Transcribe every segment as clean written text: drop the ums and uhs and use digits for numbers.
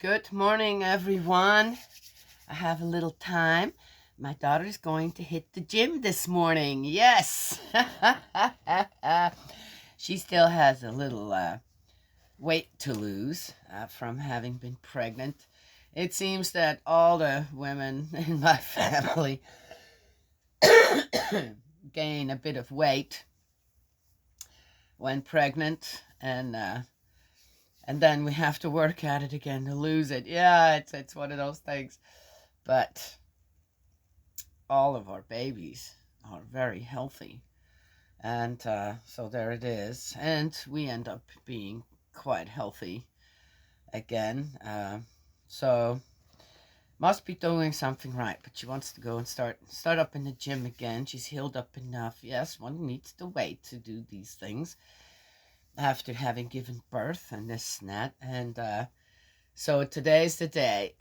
Good morning, everyone. I have a little time. My daughter's going to hit the gym this morning. Yes. She still has a little weight to lose from having been pregnant. It seems that all the women in my family gain a bit of weight when pregnant, and then we have to work at it again to lose it. Yeah, it's one of those things. But all of our babies are very healthy. And so there it is. And we end up being quite healthy again. So must be doing something right. But she wants to go and start up in the gym again. She's healed up enough. Yes, one needs to wait to do these things after having given birth and this and that. And so today's the day.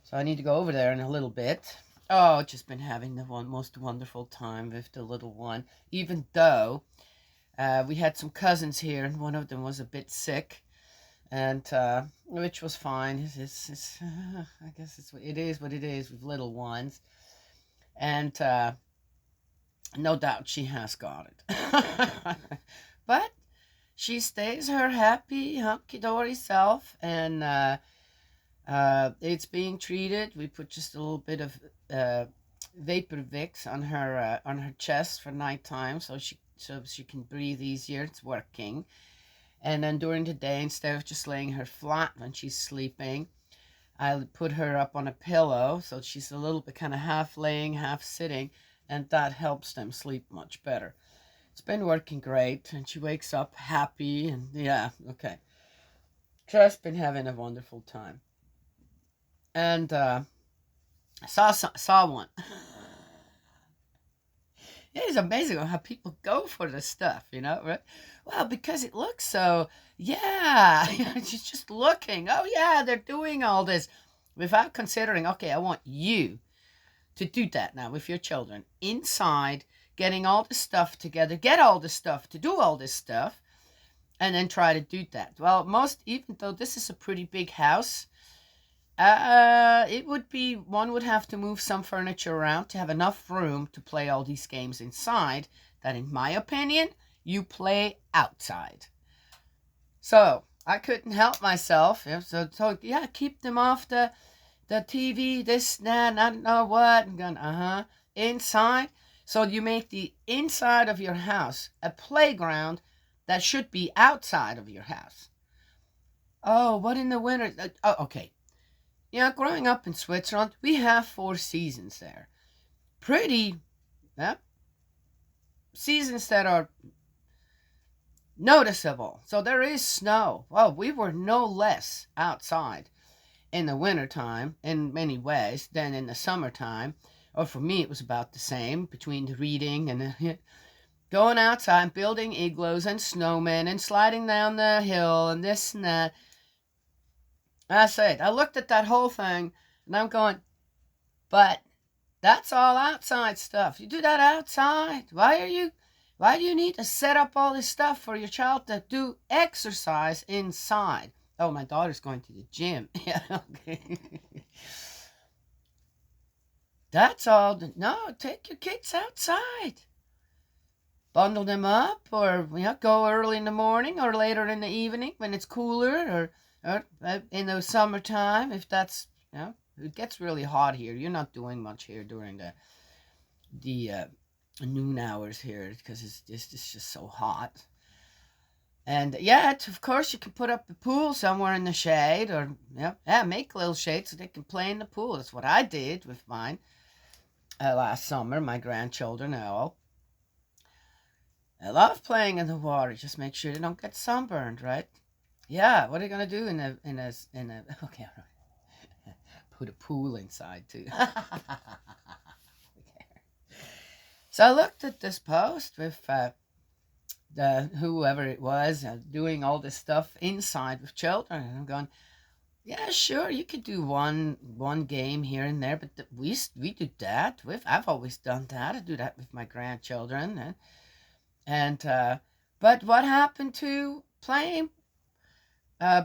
So I need to go over there in a little bit. Oh, just been having the most wonderful time with the little one. Even though we had some cousins here, and one of them was a bit sick, and which was fine. I guess it is what it is with little ones, and no doubt she has got it. But she stays her happy, hunky-dory self, and it's being treated. We put just a little bit of vapor Vicks on her chest for nighttime, so she can breathe easier. It's working. And then during the day, instead of just laying her flat when she's sleeping, I put her up on a pillow, so she's a little bit kind of half laying, half sitting, and that helps them sleep much better. It's been working great, and she wakes up happy, and yeah, okay. Just been having a wonderful time. And saw one. It's amazing how people go for this stuff, right? Well, because it looks so, yeah, just looking. Oh, yeah, they're doing all this without considering, okay, I want you to do that now with your children inside, getting all the stuff together, get all the stuff to do all this stuff, and then try to do that. Well, even though this is a pretty big house, it would be, one would have to move some furniture around to have enough room to play all these games inside, that in my opinion, you play outside. So I couldn't help myself. So yeah, keep them off the TV, this, that, I don't know what, and going, inside. So you make the inside of your house a playground that should be outside of your house. Oh, what in the winter? Oh, okay. Growing up in Switzerland, we have 4 seasons there. Pretty seasons that are noticeable. So there is snow. Well, we were no less outside in the wintertime in many ways than in the summertime. Or for me, it was about the same between the reading and going outside, building igloos and snowmen and sliding down the hill and this and that. I said, I looked at that whole thing and I'm going, but that's all outside stuff. You do that outside. Why do you need to set up all this stuff for your child to do exercise inside? Oh, my daughter's going to the gym. Yeah, okay. That's all. No, take your kids outside. Bundle them up, or go early in the morning or later in the evening when it's cooler, or in the summertime, if that's, it gets really hot here. You're not doing much here during the noon hours here because it's just so hot. And yeah, of course you can put up the pool somewhere in the shade, or make a little shade so they can play in the pool. That's what I did with mine last summer. My grandchildren all. I love playing in the water. Just make sure they don't get sunburned, right? Yeah, what are you gonna do in a okay, all right. Put a pool inside too. So I looked at this post with the whoever it was doing all this stuff inside with children, and I'm going, yeah, sure, you could do one game here and there, but we do that with. I've always done that. I do that with my grandchildren, and but what happened to playing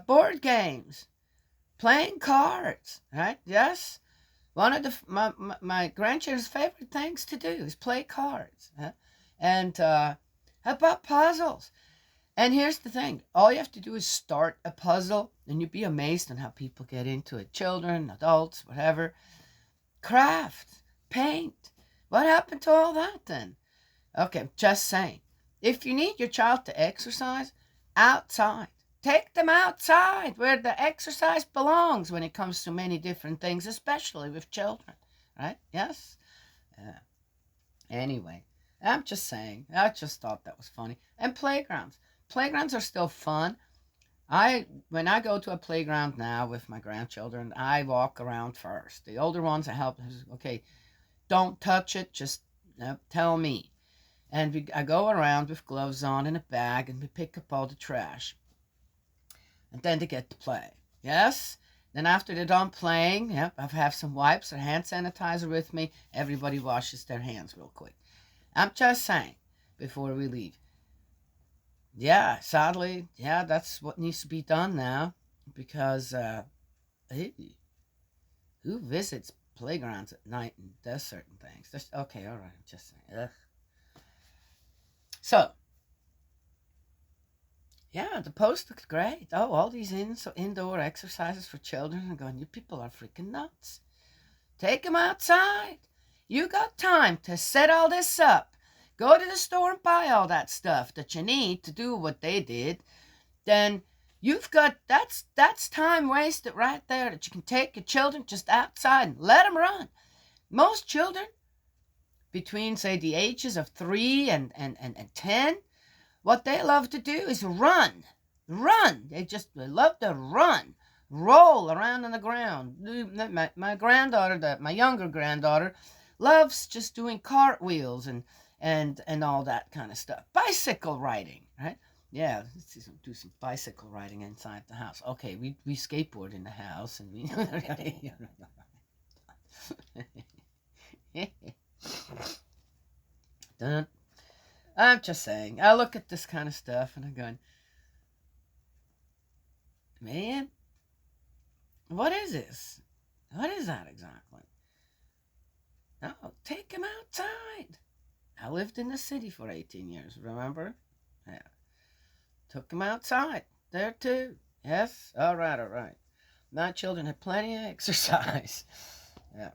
board games? Playing cards, right? Yes. One of my grandchildren's favorite things to do is play cards. And how about puzzles? And here's the thing. All you have to do is start a puzzle, and you'd be amazed on how people get into it. Children, adults, whatever. Craft, paint. What happened to all that then? Okay, just saying. If you need your child to exercise, outside. Take them outside where the exercise belongs when it comes to many different things, especially with children. Right? Yes? Anyway, I'm just saying. I just thought that was funny. And playgrounds. Playgrounds are still fun. When I go to a playground now with my grandchildren, I walk around first. The older ones, I help. Okay, don't touch it. Just tell me. And I go around with gloves on and a bag, and we pick up all the trash. And then they get to play. Yes? Then after they're done playing, I have some wipes or hand sanitizer with me. Everybody washes their hands real quick. I'm just saying, before we leave. Yeah, sadly, that's what needs to be done now. Because, who visits playgrounds at night and does certain things? Okay, all right, I'm just saying. Ugh. So, yeah, the post looks great. Oh, all these indoor exercises for children. I'm going, you people are freaking nuts. Take them outside. You got time to set all this up. Go to the store and buy all that stuff that you need to do what they did. Then you've got, that's time wasted right there that you can take your children just outside and let them run. Most children between, say, the ages of 3 and 10, what they love to do is run. They love to run, roll around on the ground. My granddaughter, my younger granddaughter, loves just doing cartwheels and all that kind of stuff. Bicycle riding, right? Yeah, let's do some bicycle riding inside the house. Okay, we skateboard in the house, and we. I'm just saying. I look at this kind of stuff and I'm going, man, what is this? What is that exactly? No, take him outside. I lived in the city for 18 years, remember? Yeah. Took him outside. There too. Yes? All right. My children had plenty of exercise. Yeah.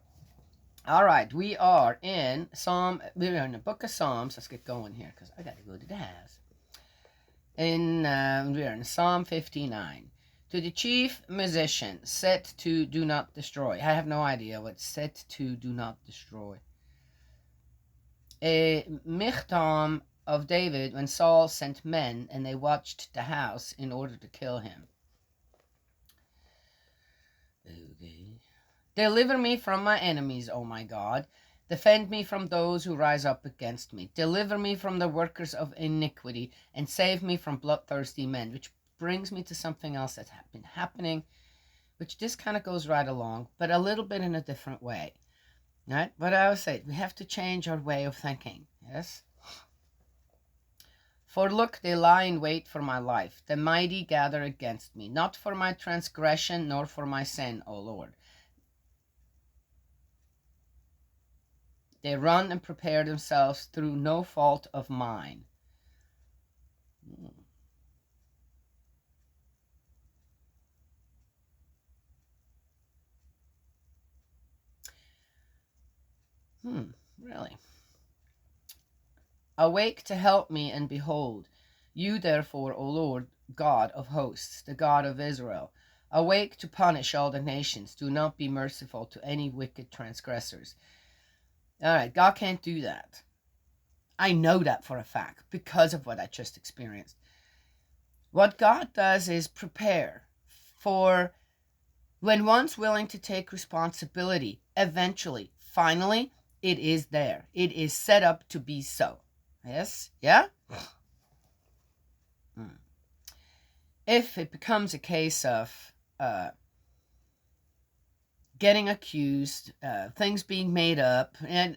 All right, we're in the book of Psalms. Let's get going here because I got to go to the house. We're in Psalm 59. To the chief musician, set to do not destroy. I have no idea what set to do not destroy. A michtam of David when Saul sent men and they watched the house in order to kill him. Okay. Deliver me from my enemies, O my God. Defend me from those who rise up against me. Deliver me from the workers of iniquity, and save me from bloodthirsty men. Which brings me to something else that's been happening, which just kind of goes right along, but a little bit in a different way. Right? But I always say, we have to change our way of thinking. Yes? For look, they lie in wait for my life. The mighty gather against me, not for my transgression, nor for my sin, O Lord. They run and prepare themselves through no fault of mine. Really? Awake to help me, and behold, you therefore, O Lord, God of hosts, the God of Israel, awake to punish all the nations. Do not be merciful to any wicked transgressors. All right, God can't do that. I know that for a fact because of what I just experienced. What God does is prepare for when one's willing to take responsibility, eventually, finally, it is there. It is set up to be so. Yes? Yeah? If it becomes a case of getting accused, things being made up, and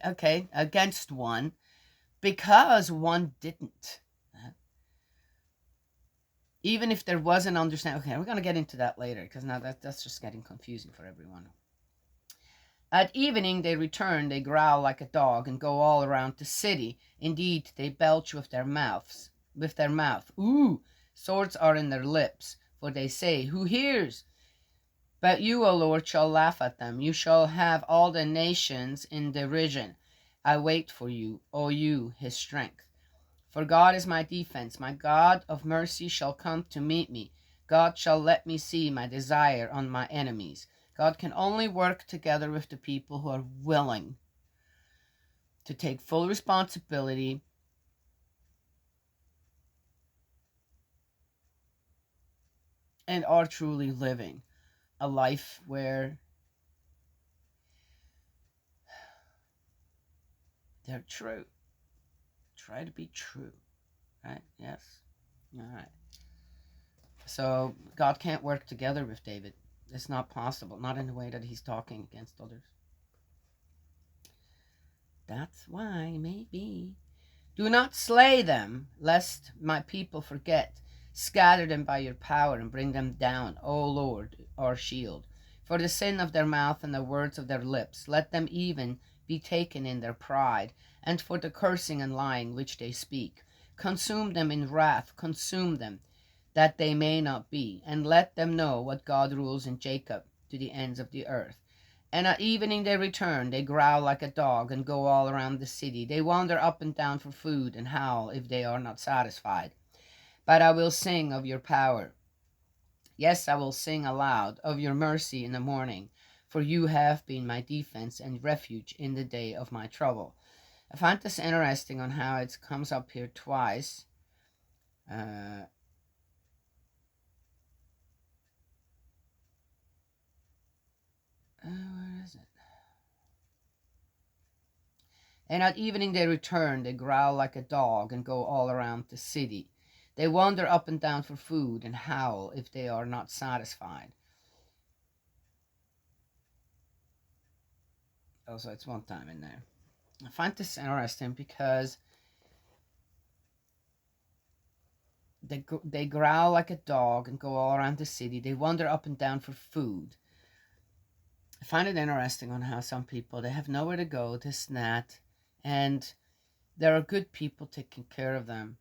against one, because one didn't. Even if there was an understanding. Okay, we're going to get into that later, because now that's just getting confusing for everyone. At evening they return, they growl like a dog, and go all around the city. Indeed, they belch with their mouths. With their mouth. Ooh! Swords are in their lips, for they say, Who hears? But you, O Lord, shall laugh at them. You shall have all the nations in derision. I wait for you, O you, his strength. For God is my defense. My God of mercy shall come to meet me. God shall let me see my desire on my enemies. God can only work together with the people who are willing to take full responsibility and are truly living a life where they're true. Try to be true, right? Yes. All right. So God can't work together with David. It's not possible, not in the way that he's talking against others. That's why, maybe. Do not slay them, lest my people forget. Scatter them by your power and bring them down, O Lord, our shield. For the sin of their mouth and the words of their lips, let them even be taken in their pride, and for the cursing and lying which they speak. Consume them in wrath, consume them, that they may not be, and let them know what God rules in Jacob to the ends of the earth. And at evening they return, they growl like a dog and go all around the city. They wander up and down for food and howl if they are not satisfied. But I will sing of your power. Yes, I will sing aloud of your mercy in the morning, for you have been my defense and refuge in the day of my trouble. I find this interesting on how it comes up here twice. Where is it? And at evening they return, they growl like a dog and go all around the city. They wander up and down for food and howl if they are not satisfied. Also, it's one time in there. I find this interesting because they growl like a dog and go all around the city. They wander up and down for food. I find it interesting on how some people, they have nowhere to go, this and that, and there are good people taking care of them,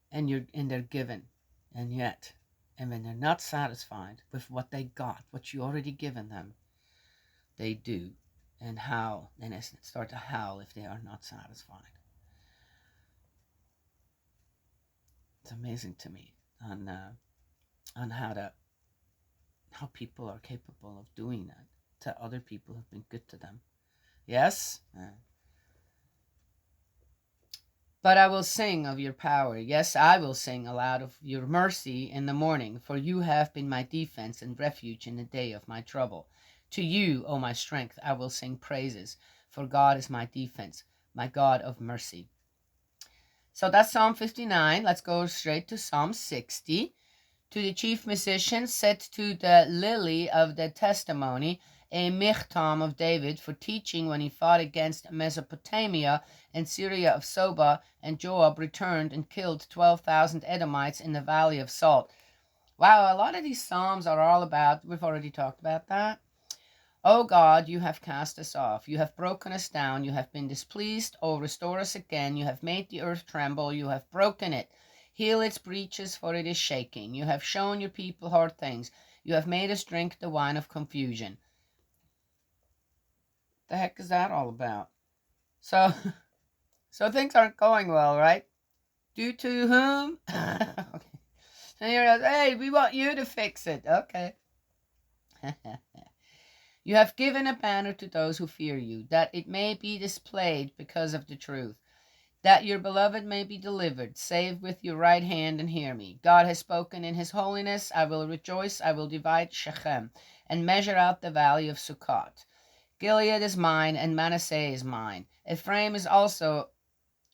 and they're given, and yet, and when they're not satisfied with what they got, what you already given them, they do, and howl, and start to howl if they are not satisfied. It's amazing to me on how people are capable of doing that to other people who've been good to them. Yes? But I will sing of your power. Yes, I will sing aloud of your mercy in the morning, for you have been my defense and refuge in the day of my trouble. To you, O my strength, I will sing praises, for God is my defense, my God of mercy. So that's Psalm 59. Let's go straight to Psalm 60. To the chief musician, set to the lily of the testimony, a michtam of David for teaching when he fought against Mesopotamia and Syria of Soba, and Joab returned and killed 12,000 Edomites in the Valley of Salt. Wow, a lot of these psalms are all about, we've already talked about that. O God, you have cast us off. You have broken us down. You have been displeased. Oh, restore us again. You have made the earth tremble. You have broken it. Heal its breaches, for it is shaking. You have shown your people hard things. You have made us drink the wine of confusion. The heck is that all about? So things aren't going well, right? Due to whom? Okay. And you're like, hey, we want you to fix it. Okay. You have given a banner to those who fear you, that it may be displayed because of the truth, that your beloved may be delivered. Save with your right hand and hear me. God has spoken in his holiness. I will rejoice. I will divide Shechem and measure out the valley of Sukkot. Gilead is mine, and Manasseh is mine. Ephraim is also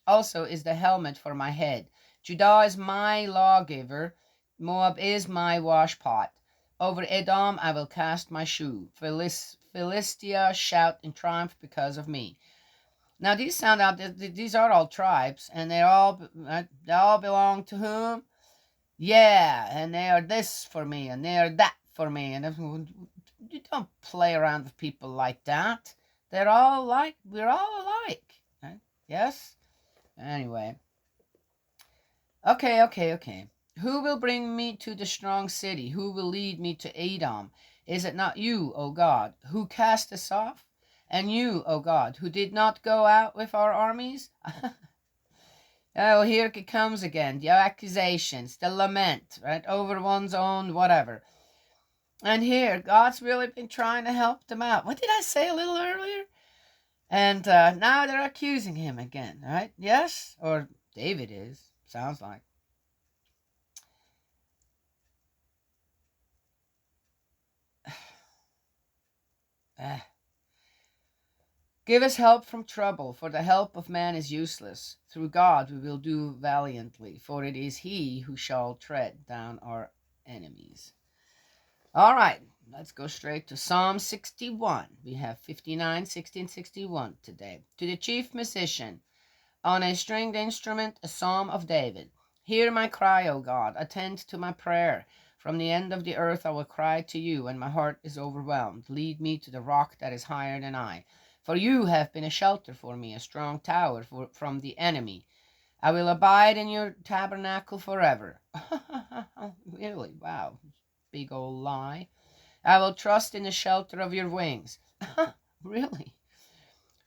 is the helmet for my head. Judah is my lawgiver. Moab is my washpot. Over Edom I will cast my shoe. Philistia shout in triumph because of me. Now these sound out. These are all tribes, and they all belong to whom? Yeah, and they are this for me, and they are that for me, and you don't play around with people like that. They're all like we're all alike. Right? Yes. Anyway. Okay. Who will bring me to the strong city? Who will lead me to Edom? Is it not you, O God, who cast us off? And you, O God, who did not go out with our armies? Oh, here it comes again. The accusations, the lament, right, over one's own whatever. And here, God's really been trying to help them out. What did I say a little earlier? And now they're accusing him again, right? Yes? Or David is, sounds like. Eh. Give us help from trouble, for the help of man is useless. Through God we will do valiantly, for it is he who shall tread down our enemies. All right, let's go straight to Psalm 61. We have 59, 60, and 61 today. To the chief musician, on a stringed instrument, a psalm of David. Hear my cry, O God, attend to my prayer. From the end of the earth I will cry to you, when my heart is overwhelmed. Lead me to the rock that is higher than I. For you have been a shelter for me, a strong tower from the enemy. I will abide in your tabernacle forever. Really? Wow. Big old lie. I will trust in the shelter of your wings. Really?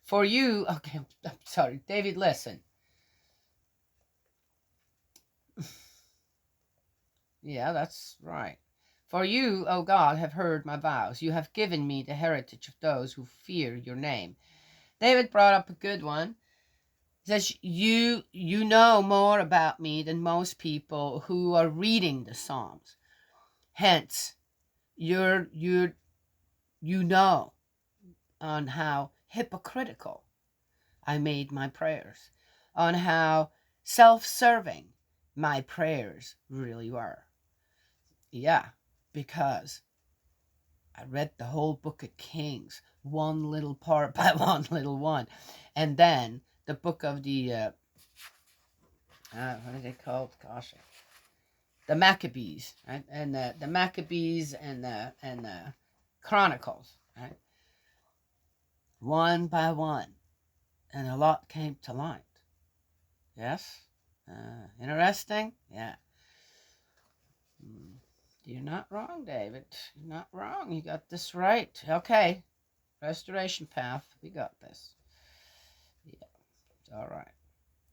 For you, okay, I'm sorry. David, listen. Yeah, that's right. For you, O God, have heard my vows. You have given me the heritage of those who fear your name. David brought up a good one. He says, you know more about me than most people who are reading the Psalms. Hence, you know on how hypocritical I made my prayers, on how self-serving my prayers really were. Yeah, because I read the whole book of Kings, one little part by one little one. And then the book of the, what is it called? Gosh. The Maccabees, right? And the Maccabees and the Chronicles, right? One by one. And a lot came to light. Yes? Interesting? Yeah. You're not wrong, David. You're not wrong. You got this right. Okay. Restoration path. We got this. Yeah. It's all right.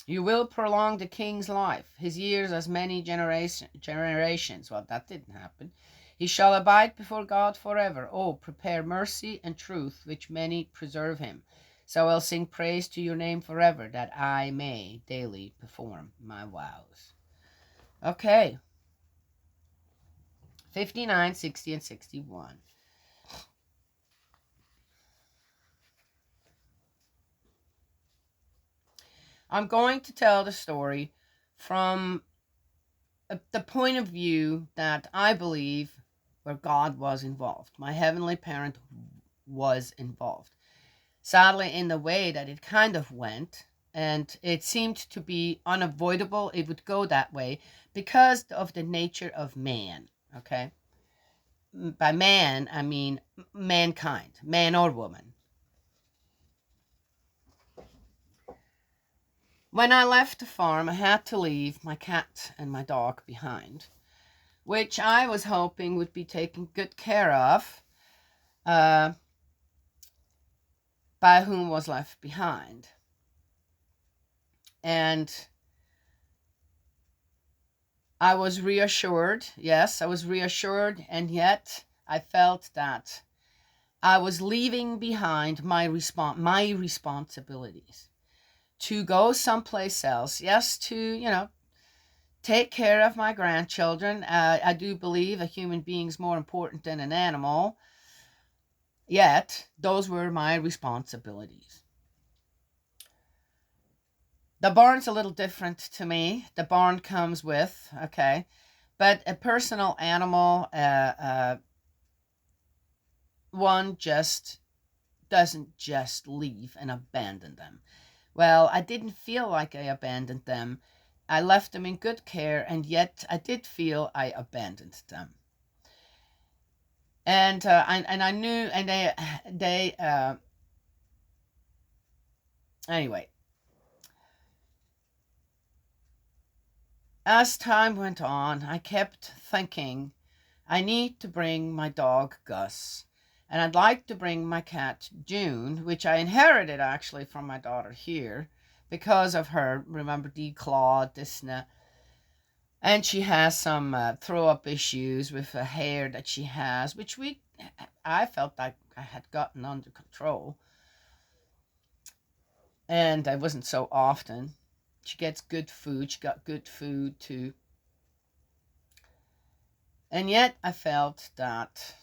You will prolong the king's life, his years as many generations. Well, that didn't happen. He shall abide before God forever. Oh, prepare mercy and truth, which many preserve him. So I'll sing praise to your name forever, that I may daily perform my vows. Okay. 59, 60, and 61. I'm going to tell the story from the point of view that I believe where God was involved. My heavenly parent was involved. Sadly, in the way that it kind of went, and it seemed to be unavoidable, it would go that way because of the nature of man, okay? By man, I mean mankind, man or woman. When I left the farm, I had to leave my cat and my dog behind, which I was hoping would be taken good care of by whom was left behind. And I was reassured. Yes, I was reassured, and yet I felt that I was leaving behind my responsibilities to go someplace else. Yes, to take care of my grandchildren. I do believe a human being is more important than an animal. Yet those were my responsibilities. The barn's a little different to me. The barn comes with, okay, but a personal animal, one just doesn't just leave and abandon them. Well, I didn't feel like I abandoned them. I left them in good care, and yet I did feel I abandoned them. And I knew, and they anyway. As time went on, I kept thinking, I need to bring my dog Gus, and I'd like to bring my cat June, which I inherited actually from my daughter here because of her, remember, declawed, this and she has some throw up issues with the hair that she has, which I felt like I had gotten under control, and I wasn't so often. She gets good food. She got good food too. And yet I felt that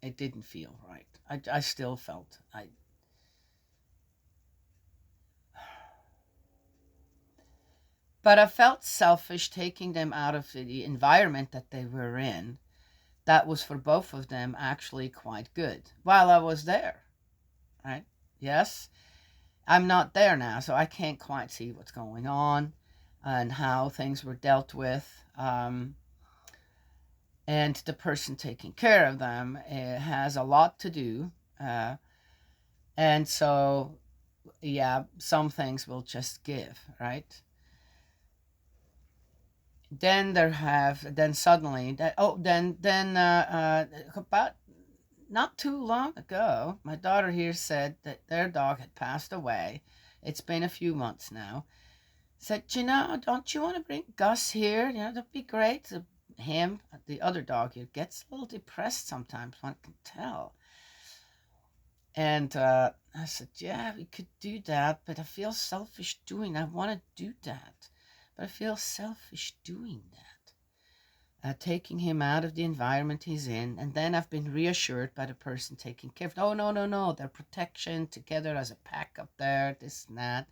it didn't feel right. I still felt but I felt selfish taking them out of the environment that they were in. That was for both of them actually quite good while I was there, right? Yes, I'm not there now, so I can't quite see what's going on and how things were dealt with. And the person taking care of them has a lot to do. Uh, and so, yeah, some things will just give, right? Then suddenly that oh about not too long ago, my daughter here said that their dog had passed away. It's been a few months now. Said, don't you want to bring Gus here? That'd be great. Him, the other dog here, gets a little depressed sometimes, one can tell. And I said, yeah, we could do that, but I feel selfish doing. I want to do that, but I feel selfish doing that. Taking him out of the environment he's in, and then I've been reassured by the person taking care of. Oh, no, no, no, their protection together as a pack up there, this and that,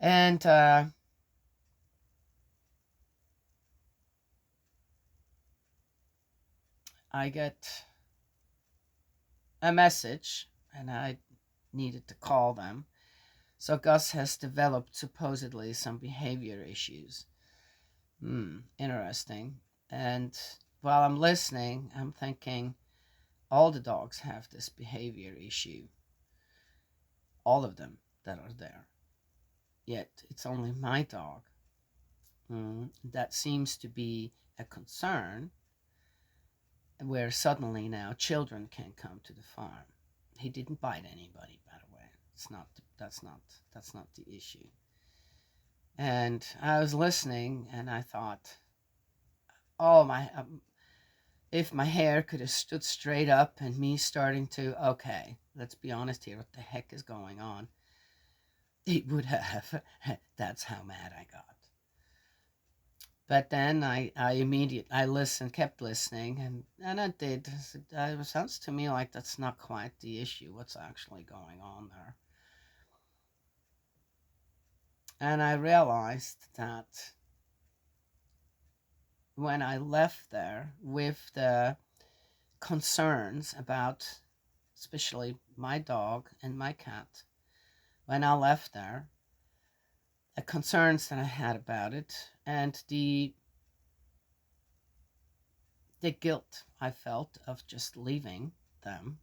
and I get a message, and I needed to call them. So Gus has developed supposedly some behavior issues. Interesting. And while I'm listening, I'm thinking all the dogs have this behavior issue. All of them that are there. Yet it's only my dog that seems to be a concern, where suddenly now children can come to the farm. He didn't bite anybody, by the way. It's not that's not the issue. And I was listening, and I thought, oh my, if my hair could have stood straight up, and me starting to, okay, let's be honest here, what the heck is going on? It would have. That's how mad I got. But then I listened, kept listening, and I did. It sounds to me like that's not quite the issue. What's actually going on there? And I realized that when I left there with the concerns about, especially my dog and my cat, when I left there, the concerns that I had about it, and the guilt I felt of just leaving them,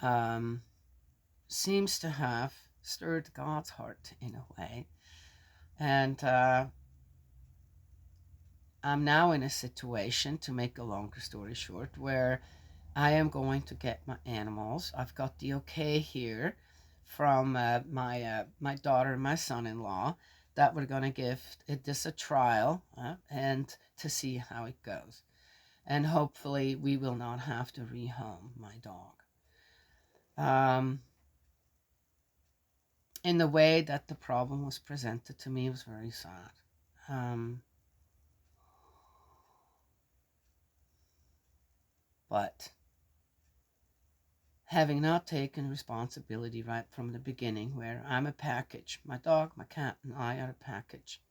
um, seems to have stirred God's heart in a way. And I'm now in a situation, to make a longer story short, where I am going to get my animals. I've got the okay here from my daughter and my son-in-law that we're going to give this a trial, and to see how it goes. And hopefully we will not have to rehome my dog. In the way that the problem was presented to me was very sad. Um, but having not taken responsibility right from the beginning, where I'm a package, my dog, my cat, and I are a package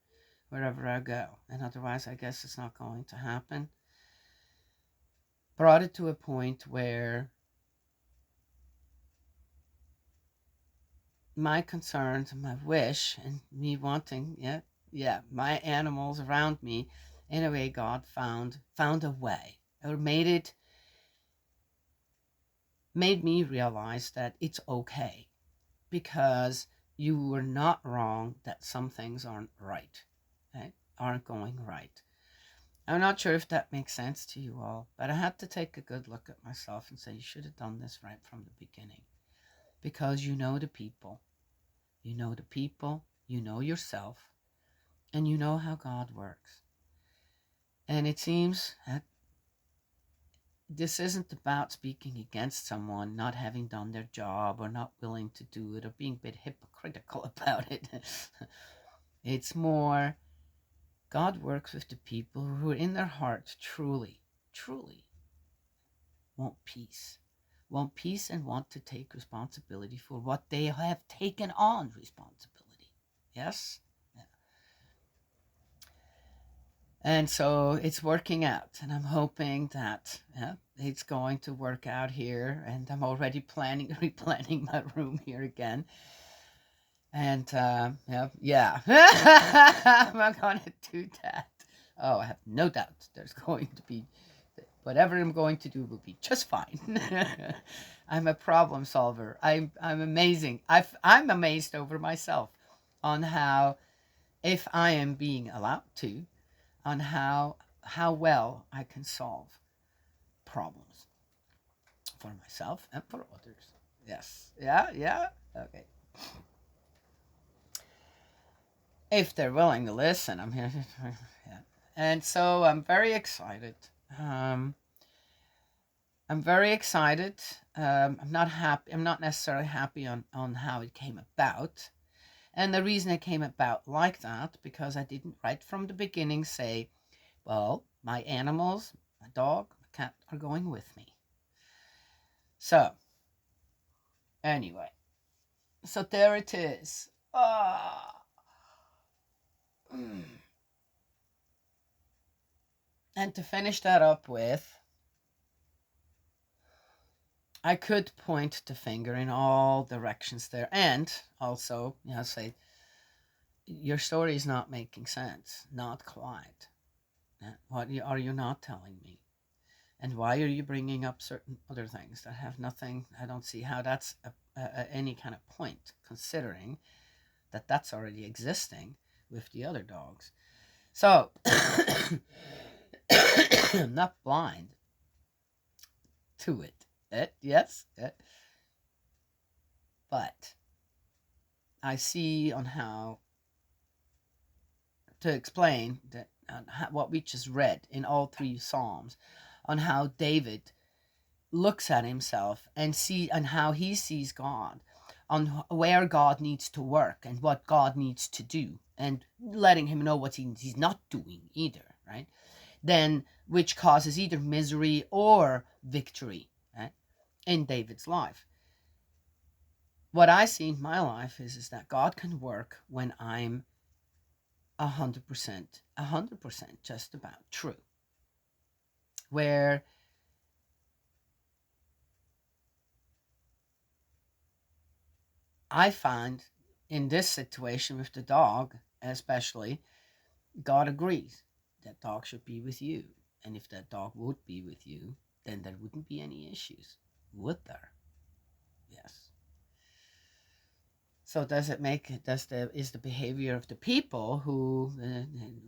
wherever I go, and otherwise I guess it's not going to happen. brought it to a point where my concerns and my wish and me wanting, my animals around me, in a way, God found a way, or made me realize that it's okay, because you were not wrong, that some things aren't right, aren't going right. I'm not sure if that makes sense to you all, but I had to take a good look at myself and say, you should have done this right from the beginning, because you know the people, you know yourself, and you know how God works. And it seems that this isn't about speaking against someone not having done their job or not willing to do it or being a bit hypocritical about it. It's more, God works with the people who in their hearts truly want peace. Want peace and want to take responsibility for what they have taken on responsibility. Yes? Yeah. And so it's working out, and I'm hoping that it's going to work out here. And I'm already replanning my room here again. And I'm going to do that. Oh, I have no doubt there's going to be, whatever I'm going to do will be just fine. I'm a problem solver. I'm amazing. I'm amazed over myself on how, if I am being allowed to, on how well I can solve problems for myself and for others. Yes. Yeah. Okay. If they're willing to listen, I'm here. Yeah. And so I'm very excited. I'm very excited. I'm not happy. I'm not necessarily happy on how it came about. And the reason it came about like that, because I didn't right from the beginning say, well, my animals, my dog, my cat are going with me. So, anyway, so there it is. And to finish that up with, I could point the finger in all directions there, and also, say, your story is not making sense, not quite. What are you not telling me? And why are you bringing up certain other things that have nothing? I don't see how that's any kind of point, considering that that's already existing with the other dogs. So, I'm not blind to it. Yes, but I see on how to explain that what we just read in all three Psalms, on how David looks at himself and how he sees God, on where God needs to work and what God needs to do, and letting him know what he's not doing either, right? Then, which causes either misery or victory, right, in David's life. What I see in my life is that God can work when I'm 100% just about true. Where I find in this situation with the dog, especially, God agrees that dog should be with you. And if that dog would be with you, then there wouldn't be any issues, would there? Yes. So is the behavior of the people who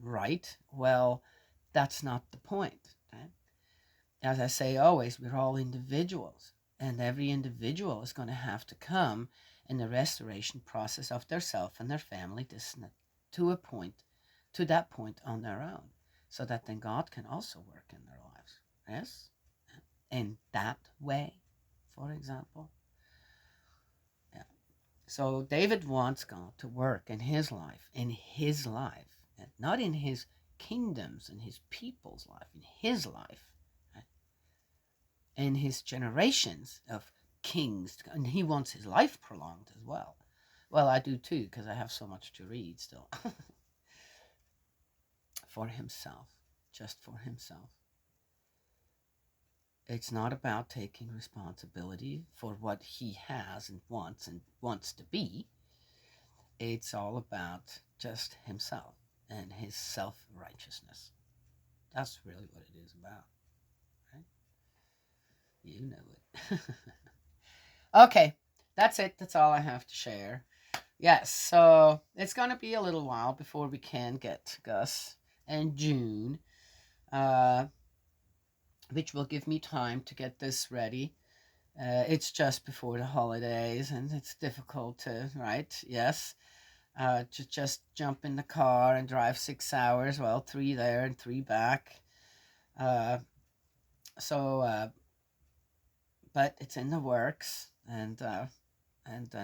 right? Well, that's not the point. Right? As I say always, we're all individuals, and every individual is going to have to come in the restoration process of their self and their family to that point on their own, so that then God can also work in their lives. Yes, in that way, for example. Yeah. So David wants God to work in his life, and not in his kingdoms and his people's life, in his life, in his generations of kings, and he wants his life prolonged as well. Well, I do too, because I have so much to read still. For himself, just for himself. It's not about taking responsibility for what he has and wants to be. It's all about just himself and his self-righteousness. That's really what it is about, right? You know it. Okay, that's it. That's all I have to share. Yes, so it's going to be a little while before we can get to Gus and June, uh, which will give me time to get this ready. It's just before the holidays, and it's difficult to, right? Yes. To just jump in the car and drive 6 hours. Well, 3 there and 3 back. Uh, so, but it's in the works, and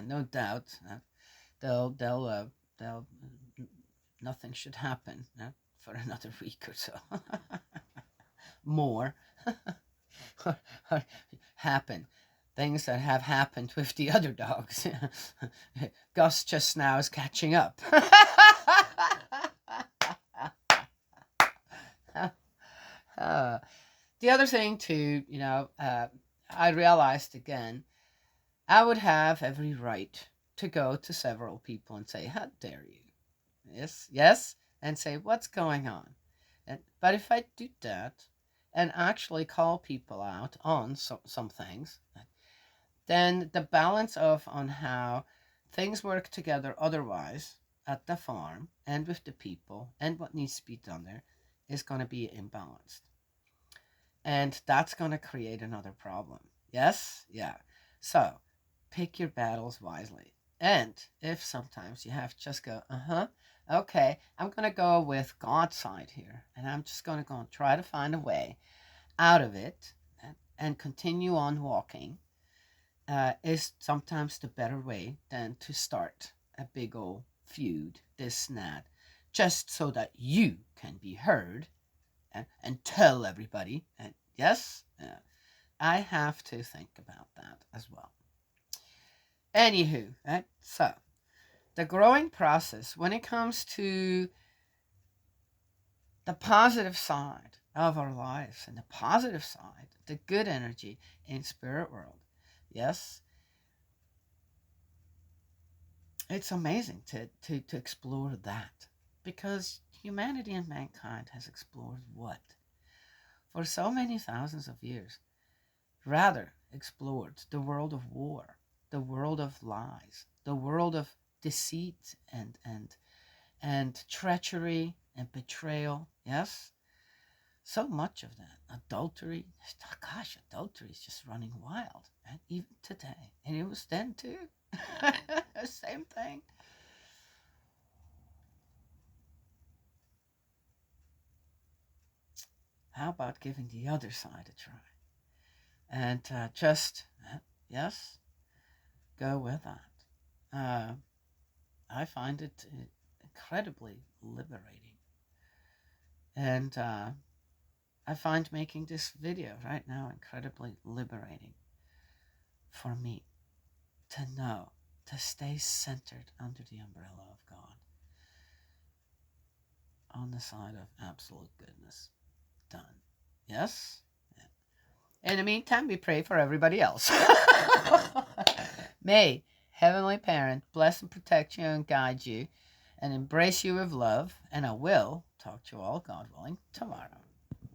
no doubt they'll nothing should happen for another week or so. More happen. Things that have happened with the other dogs. Gus just now is catching up. The other thing too, I realized again, I would have every right to go to several people and say, "How dare you?" Yes, yes, and say, "What's going on?" But if I do that and actually call people out on some things, then the balance of on how things work together otherwise at the farm and with the people and what needs to be done there is going to be imbalanced. And that's going to create another problem. Yes? Yeah. So pick your battles wisely. And if sometimes you have to just go, okay, I'm going to go with God's side here. And I'm just going to go and try to find a way out of it and continue on walking is sometimes the better way than to start a big old feud, this and that, just so that you can be heard and tell everybody. And yes, I have to think about that as well. Anywho, right? So the growing process when it comes to the positive side of our lives and the positive side, the good energy in spirit world. Yes, it's amazing to explore that, because humanity and mankind has explored what? For so many thousands of years, rather explored the world of war, the world of lies, the world of deceit and treachery and betrayal. Yes, so much of that. Adultery. Gosh, adultery is just running wild, right? Even today, and it was then too. Same thing. How about giving the other side a try? And just, yes, go with that. I find it incredibly liberating. And I find making this video right now incredibly liberating for me to know, to stay centered under the umbrella of God on the side of absolute goodness. Done. Yes? Yeah. In the meantime, we pray for everybody else. May Heavenly Parent bless and protect you and guide you and embrace you with love. And I will talk to you all, God willing, tomorrow.